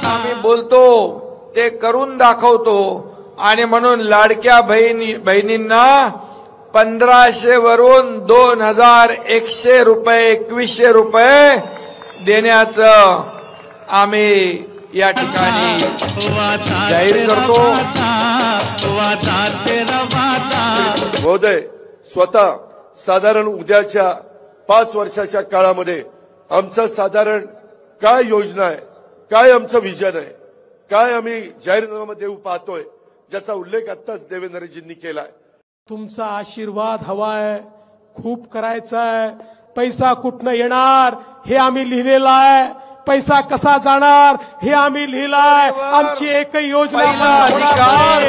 आम्ही बोलतो ते करून दाखवतो आणि म्हणून लाडक्या बहिणींना 1500 वरून 2100 रुपये 2100 रुपये देण्याचं आम्ही या ठिकाणी जाहीर करतो। महोदय, स्वतः साधारण उद्याच्या 5 वर्षाच्या काळामध्ये आमचं साधारण काय योजना आहे, काय आमचं विजन आहे, काय आम्ही जाहीरनाम्यामध्ये देऊ पाहतोय, ज्याचा उल्लेख आत्ताच देवेंद्रजींनी केलाय। तुमचा आशीर्वाद हवाय, खूप करायचाय। पैसा कुठनं येणार हे आम्ही लिहिलेलं आहे, पैसा कसा जाणार हे आम्ही लिहिलाय। आमची एकही योजना अधिकार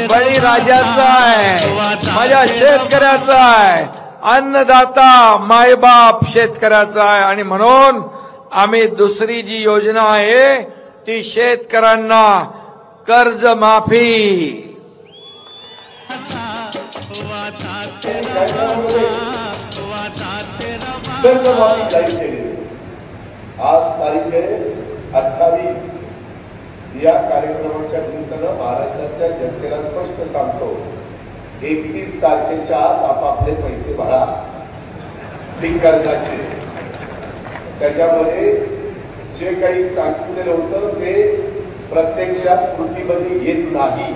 बळीराजाचा आहे, माझ्या शेतकऱ्याचा आहे, अन्नदाता मायबाप शेतकऱ्याचा आहे आणि म्हणून आम्ही दुसरी जी योजना आहे ती शेतकऱ्यांना कर्ज माफी। आज तारीख आहे 28। या कार्यक्रमाच्या निमित्तानं महाराष्ट्राच्या जनतेला स्पष्ट सांगतो, 31 तारखेच्या आत आपापले पैसे भरा पीक कर्जाचे। त्याच्यामध्ये जे काही सांगितलेलं होतं ते प्रत्यक्षात कृतीमध्ये येत नाही।